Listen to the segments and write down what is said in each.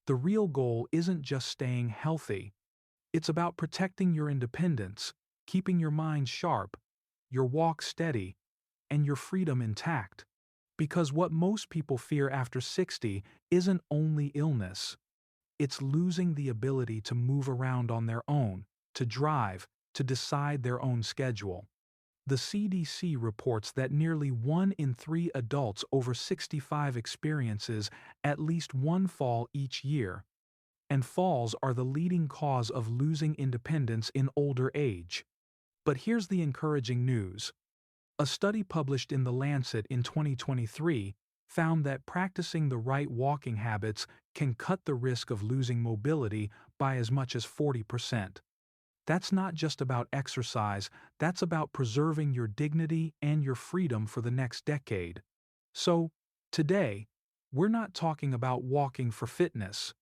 The real goal isn't just staying healthy. It's about protecting your independence, keeping your mind sharp, your walk steady, and your freedom intact. Because what most people fear after 60 isn't only illness, it's losing the ability to move around on their own, to drive, to decide their own schedule. The CDC reports that nearly 1 in 3 adults over 65 experiences at least one fall each year, and falls are the leading cause of losing independence in older age. But here's the encouraging news. A study published in the Lancet in 2023 found that practicing the right walking habits can cut the risk of losing mobility by as much as 40%. That's not just about exercise, that's about preserving your dignity and your freedom for the next decade. So, today, we're not talking about walking for fitness.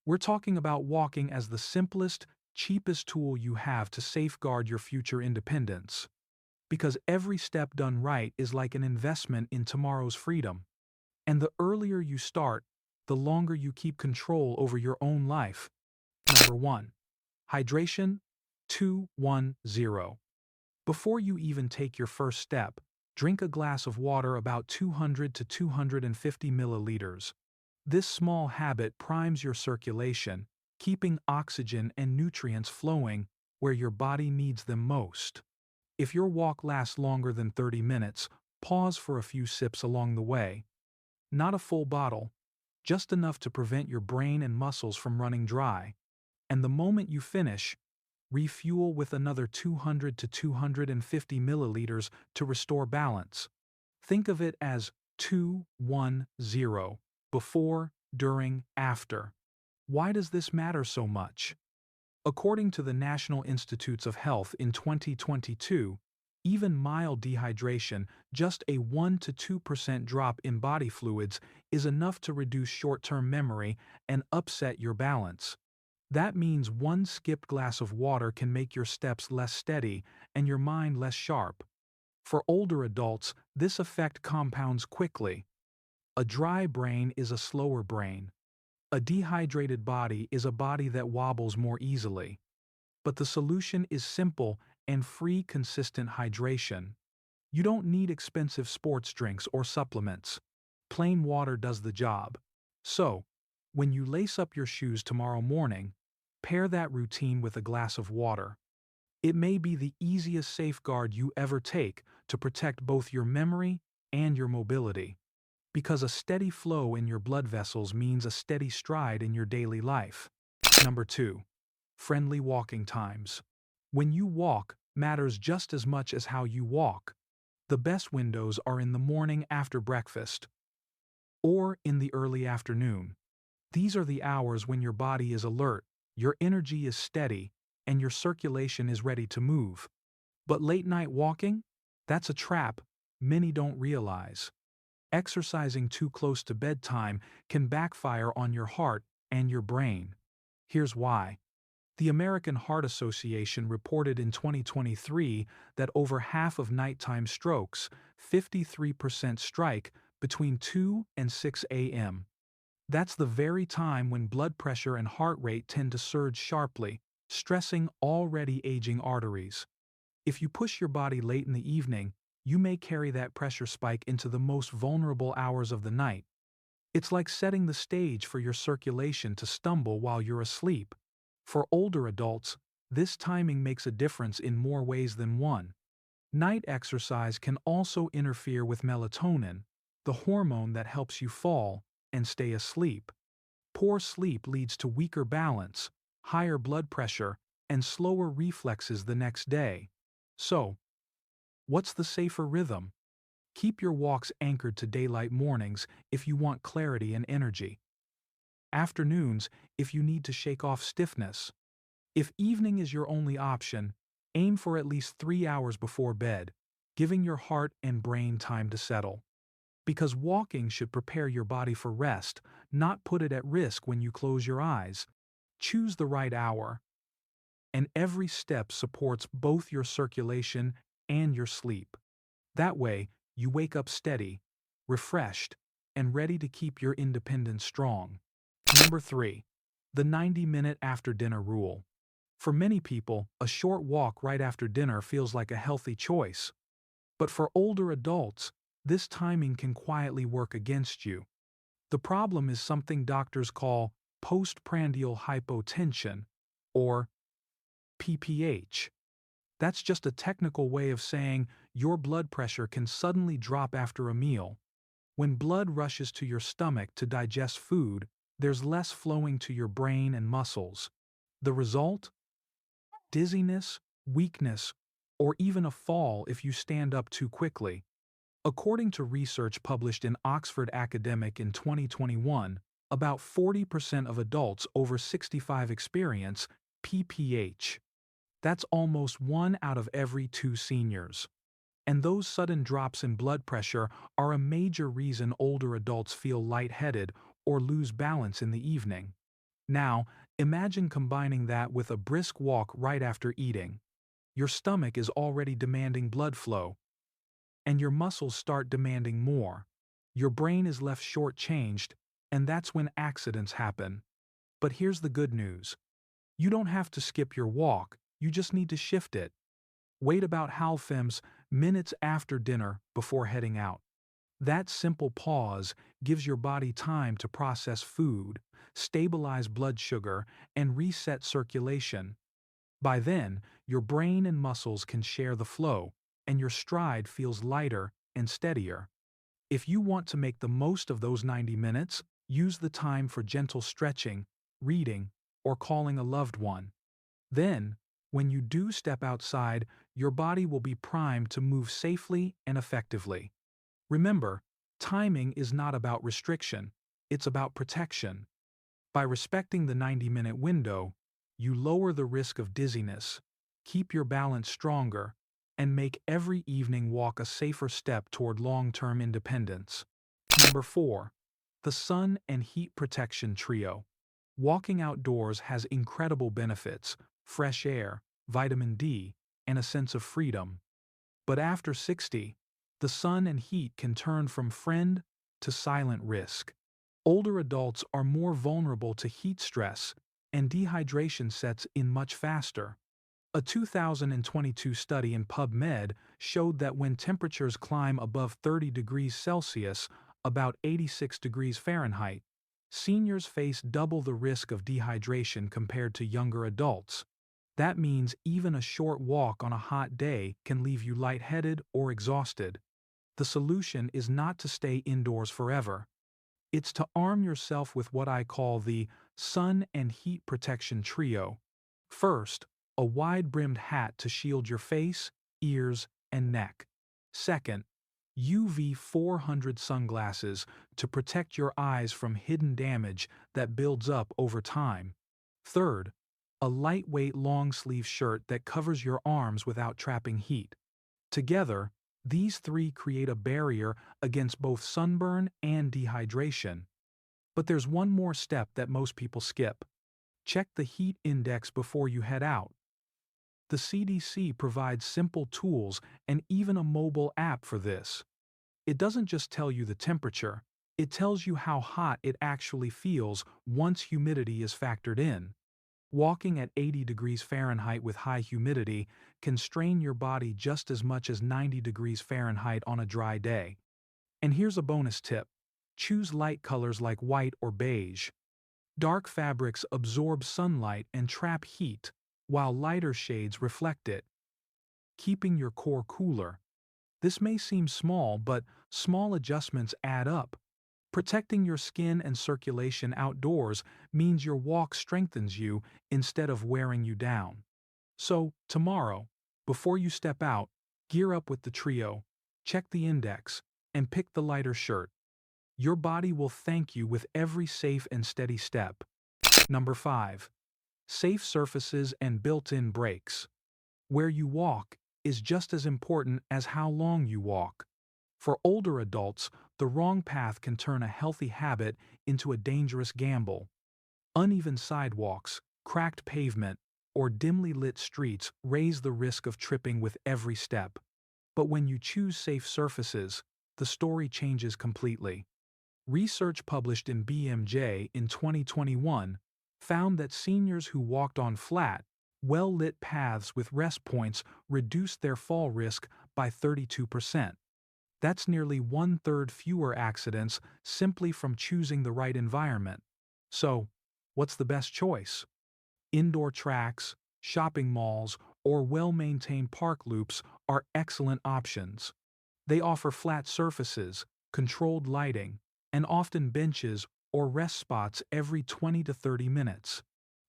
We're talking about walking as the simplest, cheapest tool you have to safeguard your future independence. Because every step done right is like an investment in tomorrow's freedom. And the earlier you start, the longer you keep control over your own life. Number 1. Hydration. 210. Before you even take your first step, drink a glass of water about 200 to 250 milliliters. This small habit primes your circulation, keeping oxygen and nutrients flowing where your body needs them most. If your walk lasts longer than 30 minutes, pause for a few sips along the way. Not a full bottle, just enough to prevent your brain and muscles from running dry. And the moment you finish, refuel with another 200 to 250 milliliters to restore balance. Think of it as 210, before, during, after. Why does this matter so much? According to the National Institutes of Health in 2022, even mild dehydration, just a 1 to 2% drop in body fluids, is enough to reduce short-term memory and upset your balance. That means one skipped glass of water can make your steps less steady and your mind less sharp. For older adults, this effect compounds quickly. A dry brain is a slower brain. A dehydrated body is a body that wobbles more easily. But the solution is simple and free consistent hydration. You don't need expensive sports drinks or supplements. Plain water does the job. So, when you lace up your shoes tomorrow morning, pair that routine with a glass of water. It may be the easiest safeguard you ever take to protect both your memory and your mobility. Because a steady flow in your blood vessels means a steady stride in your daily life. Number 2. Friendly walking times. When you walk matters just as much as how you walk. The best windows are in the morning after breakfast, or in the early afternoon. These are the hours when your body is alert, your energy is steady, and your circulation is ready to move. But late night walking? That's a trap many don't realize. Exercising too close to bedtime can backfire on your heart and your brain. Here's why. The American Heart Association reported in 2023 that over half of nighttime strokes, 53%, strike between 2 and 6 a.m. That's the very time when blood pressure and heart rate tend to surge sharply, stressing already aging arteries. If you push your body late in the evening, you may carry that pressure spike into the most vulnerable hours of the night. It's like setting the stage for your circulation to stumble while you're asleep. For older adults, this timing makes a difference in more ways than one. Night exercise can also interfere with melatonin, the hormone that helps you fall and stay asleep. Poor sleep leads to weaker balance, higher blood pressure, and slower reflexes the next day. So, what's the safer rhythm? Keep your walks anchored to daylight mornings if you want clarity and energy. Afternoons if you need to shake off stiffness. If evening is your only option, aim for at least 3 hours before bed, giving your heart and brain time to settle. Because walking should prepare your body for rest, not put it at risk when you close your eyes. Choose the right hour. And every step supports both your circulation and your sleep. That way, you wake up steady, refreshed, and ready to keep your independence strong. Number 3. The 90-minute after-dinner rule. For many people, a short walk right after dinner feels like a healthy choice. But for older adults, this timing can quietly work against you. The problem is something doctors call postprandial hypotension, or PPH. That's just a technical way of saying your blood pressure can suddenly drop after a meal. When blood rushes to your stomach to digest food, there's less flowing to your brain and muscles. The result? Dizziness, weakness, or even a fall if you stand up too quickly. According to research published in Oxford Academic in 2021, about 40% of adults over 65 experience PPH. That's almost 1 out of every 2 seniors. And those sudden drops in blood pressure are a major reason older adults feel lightheaded or lose balance in the evening. Now, imagine combining that with a brisk walk right after eating. Your stomach is already demanding blood flow, and your muscles start demanding more. Your brain is left shortchanged, and that's when accidents happen. But here's the good news. You don't have to skip your walk, you just need to shift it. Wait about half minutes after dinner before heading out. That simple pause gives your body time to process food, stabilize blood sugar, and reset circulation. By then, your brain and muscles can share the flow, and your stride feels lighter and steadier. If you want to make the most of those 90 minutes, use the time for gentle stretching, reading, or calling a loved one. Then, when you do step outside, your body will be primed to move safely and effectively. Remember, timing is not about restriction, it's about protection. By respecting the 90-minute window, you lower the risk of dizziness, keep your balance stronger, and make every evening walk a safer step toward long-term independence. Number 4. The Sun and Heat Protection Trio. Walking outdoors has incredible benefits: fresh air, vitamin D, and a sense of freedom. But after 60, the sun and heat can turn from friend to silent risk. Older adults are more vulnerable to heat stress, and dehydration sets in much faster. A 2022 study in PubMed showed that when temperatures climb above 30 degrees Celsius, about 86 degrees Fahrenheit, seniors face double the risk of dehydration compared to younger adults. That means even a short walk on a hot day can leave you lightheaded or exhausted. The solution is not to stay indoors forever. It's to arm yourself with what I call the Sun and Heat Protection Trio. First, a wide-brimmed hat to shield your face, ears, and neck. Second, UV 400 sunglasses to protect your eyes from hidden damage that builds up over time. Third, a lightweight long-sleeve shirt that covers your arms without trapping heat. Together, these 3 create a barrier against both sunburn and dehydration. But there's one more step that most people skip. Check the heat index before you head out. The CDC provides simple tools and even a mobile app for this. It doesn't just tell you the temperature, it tells you how hot it actually feels once humidity is factored in. Walking at 80 degrees Fahrenheit with high humidity can strain your body just as much as 90 degrees Fahrenheit on a dry day. And here's a bonus tip. Choose light colors like white or beige. Dark fabrics absorb sunlight and trap heat, while lighter shades reflect it, keeping your core cooler. This may seem small, but small adjustments add up. Protecting your skin and circulation outdoors means your walk strengthens you instead of wearing you down. So, tomorrow, before you step out, gear up with the trio, check the index, and pick the lighter shirt. Your body will thank you with every safe and steady step. Number 5. Safe surfaces and built-in brakes. Where you walk is just as important as how long you walk. For older adults, the wrong path can turn a healthy habit into a dangerous gamble. Uneven sidewalks, cracked pavement, or dimly lit streets raise the risk of tripping with every step. But when you choose safe surfaces, the story changes completely. Research published in BMJ in 2021 found that seniors who walked on flat, well-lit paths with rest points reduced their fall risk by 32%. That's nearly one-third fewer accidents simply from choosing the right environment. So, what's the best choice? Indoor tracks, shopping malls, or well-maintained park loops are excellent options. They offer flat surfaces, controlled lighting, and often benches or rest spots every 20 to 30 minutes.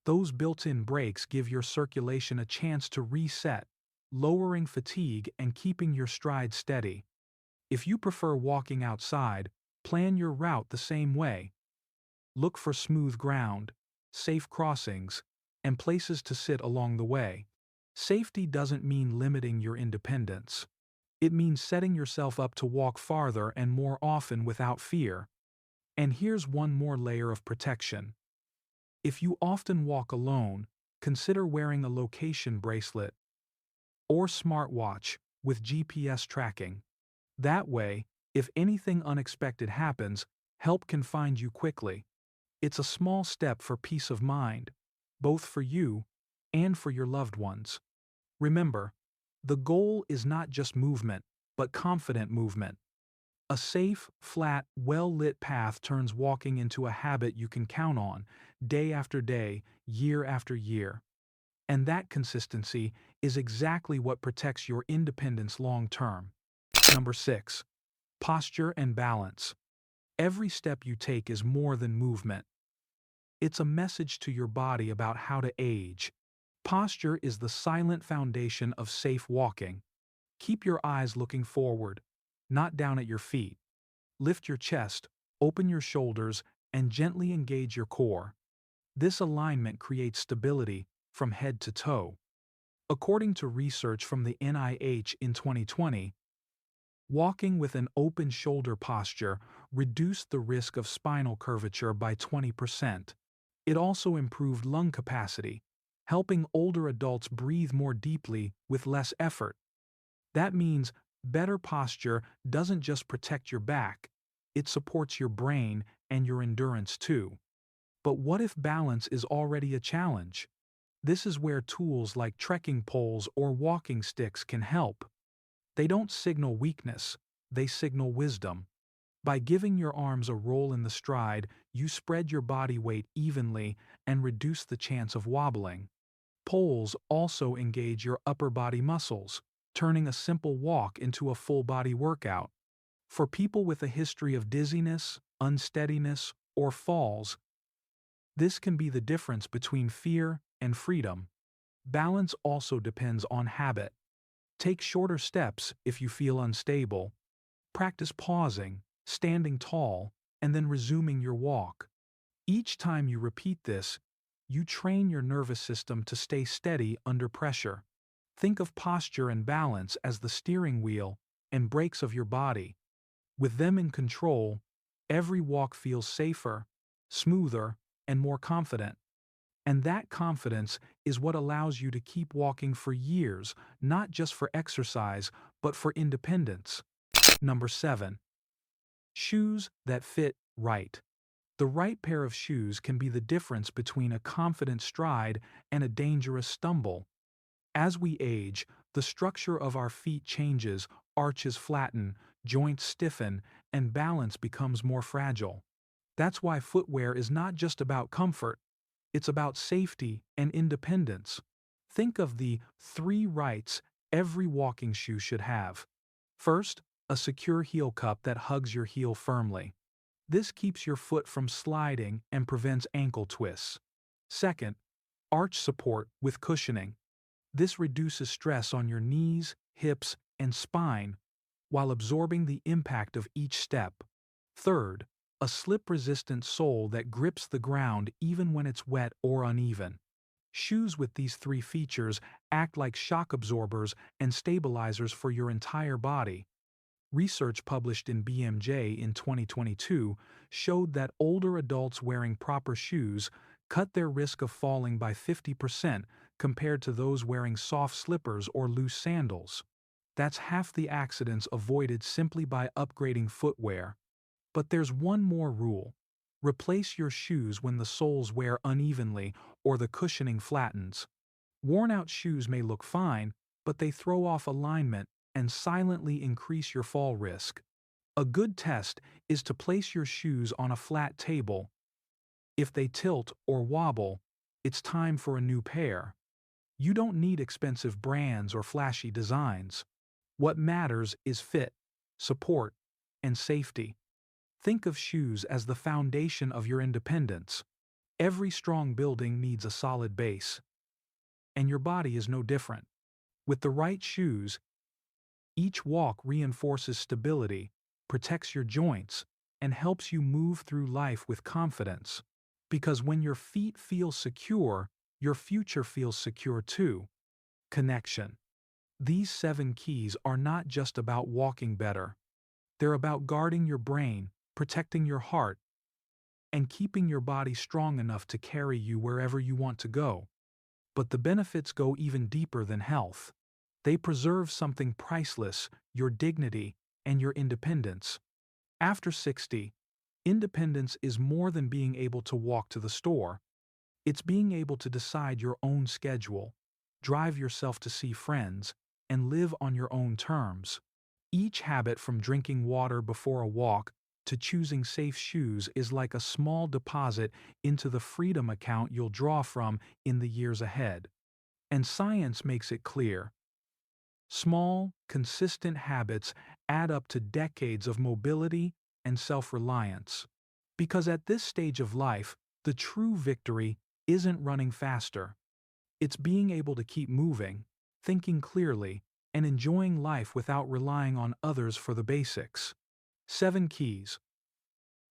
Those built-in breaks give your circulation a chance to reset, lowering fatigue and keeping your stride steady. If you prefer walking outside, plan your route the same way. Look for smooth ground, safe crossings, and places to sit along the way. Safety doesn't mean limiting your independence. It means setting yourself up to walk farther and more often without fear. And here's one more layer of protection. If you often walk alone, consider wearing a location bracelet or smartwatch with GPS tracking. That way, if anything unexpected happens, help can find you quickly. It's a small step for peace of mind, both for you and for your loved ones. Remember, the goal is not just movement, but confident movement. A safe, flat, well-lit path turns walking into a habit you can count on, day after day, year after year. And that consistency is exactly what protects your independence long-term. Number 6. Posture and balance. Every step you take is more than movement. It's a message to your body about how to age. Posture is the silent foundation of safe walking. Keep your eyes looking forward, not down at your feet. Lift your chest, open your shoulders, and gently engage your core. This alignment creates stability from head to toe. According to research from the NIH in 2020, walking with an open shoulder posture reduced the risk of spinal curvature by 20%. It also improved lung capacity, helping older adults breathe more deeply with less effort. That means better posture doesn't just protect your back, it supports your brain and your endurance too. But what if balance is already a challenge? This is where tools like trekking poles or walking sticks can help. They don't signal weakness, they signal wisdom. By giving your arms a roll in the stride, you spread your body weight evenly and reduce the chance of wobbling. Poles also engage your upper body muscles, turning a simple walk into a full body workout. For people with a history of dizziness, unsteadiness, or falls, this can be the difference between fear and freedom. Balance also depends on habit. Take shorter steps if you feel unstable. Practice pausing, standing tall, and then resuming your walk. Each time you repeat this, you train your nervous system to stay steady under pressure. Think of posture and balance as the steering wheel and brakes of your body. With them in control, every walk feels safer, smoother, and more confident. And that confidence is what allows you to keep walking for years, not just for exercise, but for independence. Number 7. Shoes that fit right. The right pair of shoes can be the difference between a confident stride and a dangerous stumble. As we age, the structure of our feet changes, arches flatten, joints stiffen, and balance becomes more fragile. That's why footwear is not just about comfort, it's about safety and independence. Think of the 3 rights every walking shoe should have. First, a secure heel cup that hugs your heel firmly. This keeps your foot from sliding and prevents ankle twists. Second, arch support with cushioning. This reduces stress on your knees, hips, and spine while absorbing the impact of each step. Third, a slip-resistant sole that grips the ground even when it's wet or uneven. Shoes with these 3 features act like shock absorbers and stabilizers for your entire body. Research published in BMJ in 2022 showed that older adults wearing proper shoes cut their risk of falling by 50% compared to those wearing soft slippers or loose sandals. That's half the accidents avoided simply by upgrading footwear. But there's one more rule. Replace your shoes when the soles wear unevenly or the cushioning flattens. Worn-out shoes may look fine, but they throw off alignment and silently increase your fall risk. A good test is to place your shoes on a flat table. If they tilt or wobble, it's time for a new pair. You don't need expensive brands or flashy designs. What matters is fit, support, and safety. Think of shoes as the foundation of your independence. Every strong building needs a solid base. And your body is no different. With the right shoes, each walk reinforces stability, protects your joints, and helps you move through life with confidence. Because when your feet feel secure, your future feels secure too. Connection. These 7 keys are not just about walking better. They're about guarding your brain, protecting your heart, and keeping your body strong enough to carry you wherever you want to go. But the benefits go even deeper than health. They preserve something priceless, your dignity and your independence. After 60, independence is more than being able to walk to the store. It's being able to decide your own schedule, drive yourself to see friends, and live on your own terms. Each habit, from drinking water before a walk to choosing safe shoes, is like a small deposit into the freedom account you'll draw from in the years ahead. And science makes it clear. Small, consistent habits add up to decades of mobility and self-reliance. Because at this stage of life, the true victory isn't running faster. It's being able to keep moving, thinking clearly, and enjoying life without relying on others for the basics. 7 keys.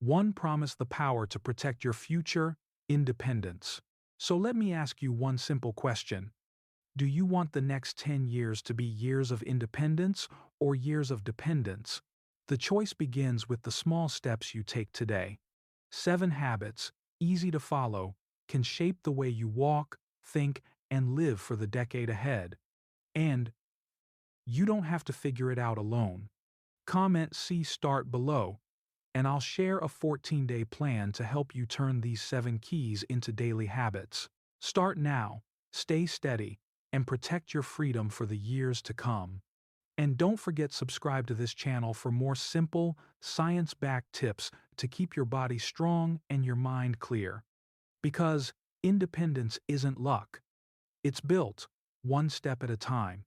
1. Promise the power to protect your future, independence. So let me ask you one simple question. Do you want the next 10 years to be years of independence or years of dependence? The choice begins with the small steps you take today. 7 habits, easy to follow, can shape the way you walk, think, and live for the decade ahead. And you don't have to figure it out alone. Comment "See Start" below, and I'll share a 14-day plan to help you turn these 7 keys into daily habits. Start now, stay steady, and protect your freedom for the years to come. And don't forget, subscribe to this channel for more simple, science-backed tips to keep your body strong and your mind clear. Because independence isn't luck. It's built, one step at a time.